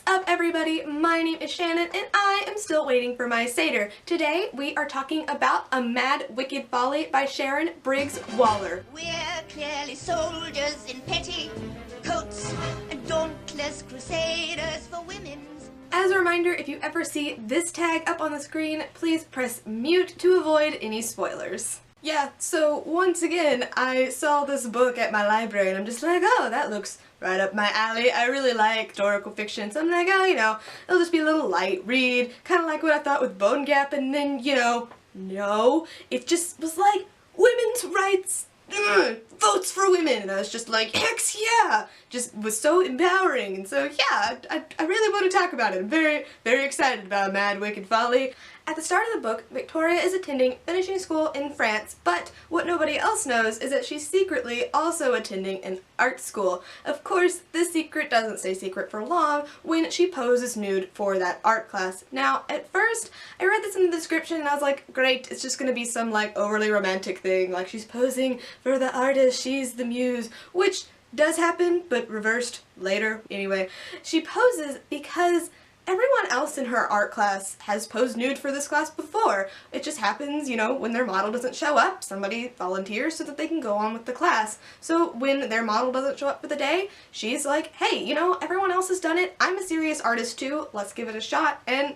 up, everybody? My name is Shannon and I am still waiting for my Seder. Today we are talking about A Mad Wicked Folly by Sharon Briggs Waller. We're clearly soldiers in petticoats and dauntless crusaders for women's. As a reminder, if you ever see this tag up on the screen, please press mute to avoid any spoilers. Yeah, so once again, I saw this book at my library and I'm just like, oh, that looks right up my alley. I really like historical fiction, so I'm like, oh, it'll just be a little light read, kind of like what I thought with Bone Gap, and then, no, it just was like, women's rights, votes for women, and I was just like, heck yeah, just was so empowering, and so yeah, I really want to talk about it. I'm very, very excited about Mad Wicked Folly. At the start of the book, Victoria is attending finishing school in France, but what nobody else knows is that she's secretly also attending an art school. Of course, this secret doesn't stay secret for long when she poses nude for that art class. Now, at first, I read this in the description and I was like, great, it's just gonna be some like overly romantic thing, like she's posing for the artist, she's the muse, which does happen, but reversed later. Anyway, she poses because everyone else in her art class has posed nude for this class before. It just happens, when their model doesn't show up, somebody volunteers so that they can go on with the class. So when their model doesn't show up for the day, she's like, hey, everyone else has done it, I'm a serious artist too, let's give it a shot, and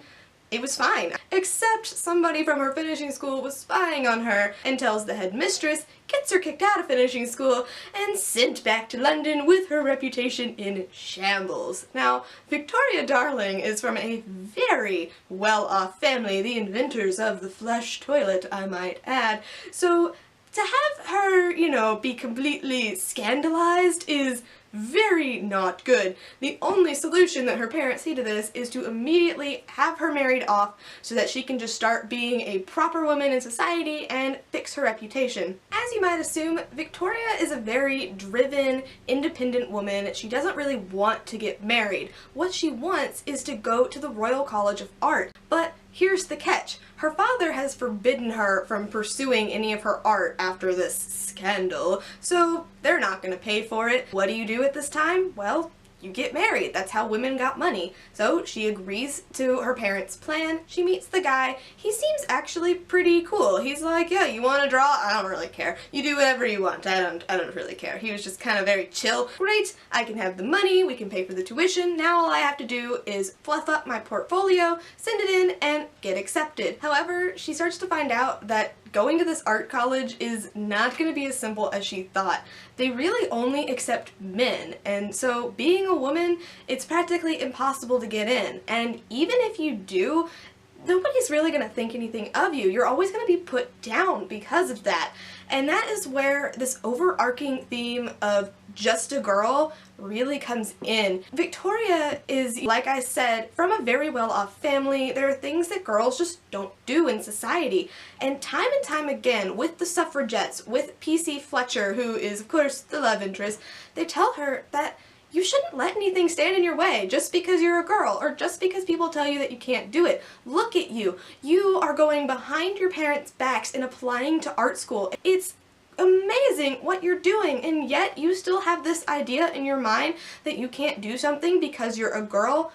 it was fine. Except somebody from her finishing school was spying on her and tells the headmistress, gets her kicked out of finishing school, and sent back to London with her reputation in shambles. Now, Victoria Darling is from a very well-off family, the inventors of the flush toilet, I might add. So to have her, be completely scandalized is very not good. The only solution that her parents see to this is to immediately have her married off so that she can just start being a proper woman in society and fix her reputation. As you might assume, Victoria is a very driven, independent woman. She doesn't really want to get married. What she wants is to go to the Royal College of Art. But here's the catch. Her father has forbidden her from pursuing any of her art after this scandal, so they're not gonna pay for it. What do you do at this time? Well, you get married. That's how women got money. So she agrees to her parents' plan. She meets the guy. He seems actually pretty cool. He's like, yeah, you want to draw? I don't really care. You do whatever you want. I don't really care. He was just kind of very chill. Great, I can have the money, we can pay for the tuition. Now all I have to do is fluff up my portfolio, send it in, and get accepted. However, she starts to find out that going to this art college is not going to be as simple as she thought. They really only accept men, and so being a woman, it's practically impossible to get in. And even if you do, nobody's really going to think anything of you. You're always going to be put down because of that. And that is where this overarching theme of just a girl really comes in. Victoria is, like I said, from a very well-off family. There are things that girls just don't do in society. And time again, with the suffragettes, with P.C. Fletcher, who is, of course, the love interest, they tell her that you shouldn't let anything stand in your way just because you're a girl or just because people tell you that you can't do it. Look at you. You are going behind your parents' backs and applying to art school. It's amazing what you're doing, and yet you still have this idea in your mind that you can't do something because you're a girl.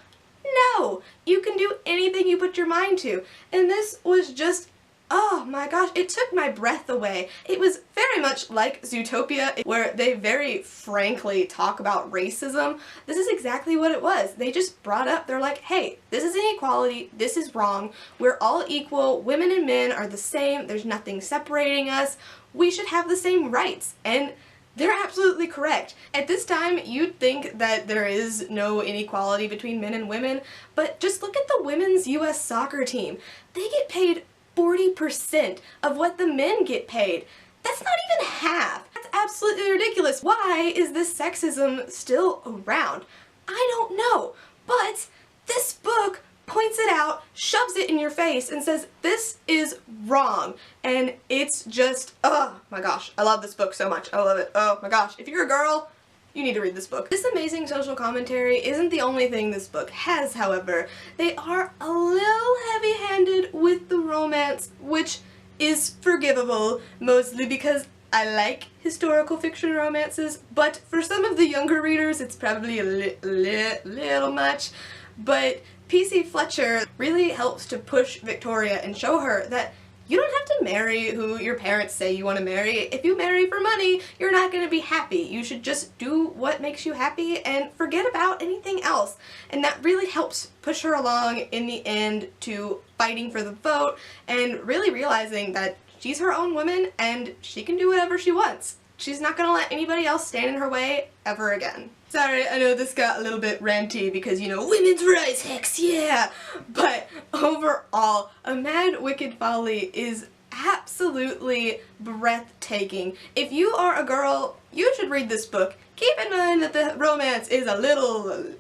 No! You can do anything you put your mind to. And this was just, oh my gosh, it took my breath away. It was very much like Zootopia, where they very frankly talk about racism. This is exactly what it was. They just brought up, they're like, hey, this is inequality, this is wrong, we're all equal, women and men are the same, there's nothing separating us, we should have the same rights. And they're absolutely correct. At this time, you'd think that there is no inequality between men and women, but just look at the women's US soccer team. They get paid 40% of what the men get paid. That's not even half. That's absolutely ridiculous. Why is this sexism still around? I don't know, but this book points it out, shoves it in your face, and says, this is wrong. And it's just, oh my gosh, I love this book so much. I love it. Oh my gosh, if you're a girl, you need to read this book. This amazing social commentary isn't the only thing this book has, however. They are a little heavy-handed with the romance, which is forgivable, mostly because I like historical fiction romances, but for some of the younger readers it's probably a little much. but P.C. Fletcher really helps to push Victoria and show her that you don't have to marry who your parents say you want to marry. If you marry for money, you're not going to be happy. You should just do what makes you happy and forget about anything else. And that really helps push her along in the end to fighting for the vote and really realizing that she's her own woman and she can do whatever she wants. She's not going to let anybody else stand in her way ever again. Sorry, I know this got a little bit ranty because, you know, women's rights, hex, yeah! But overall, A Mad Wicked Folly is absolutely breathtaking. If you are a girl, you should read this book. Keep in mind that the romance is a little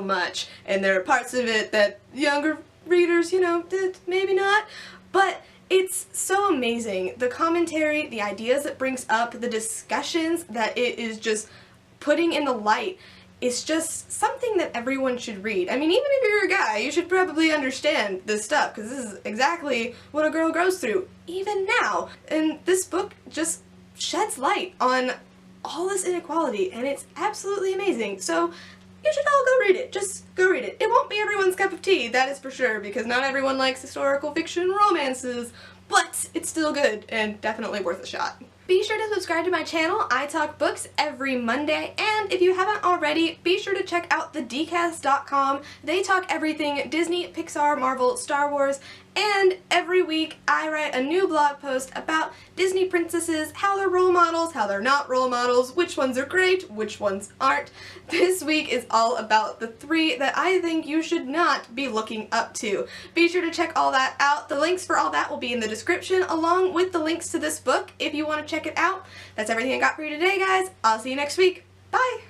much, and there are parts of it that younger readers, you know, maybe not, but it's so amazing. The commentary, the ideas it brings up, the discussions that it is just putting in the light is just something that everyone should read. I mean, even if you're a guy, you should probably understand this stuff, because this is exactly what a girl goes through, even now. And this book just sheds light on all this inequality, and it's absolutely amazing. So you should all go read it. Just go read it. It won't be everyone's cup of tea, that is for sure, because not everyone likes historical fiction romances, but it's still good and definitely worth a shot. Be sure to subscribe to my channel. I talk books every Monday, and if you haven't already, be sure to check out thedcast.com. They talk everything Disney, Pixar, Marvel, Star Wars, and every week I write a new blog post about Disney princesses, how they're role models, how they're not role models, which ones are great, which ones aren't. This week is all about the 3 that I think you should not be looking up to. Be sure to check all that out. The links for all that will be in the description, along with the links to this book if you want to check it out. That's everything I got for you today, guys. I'll see you next week. Bye!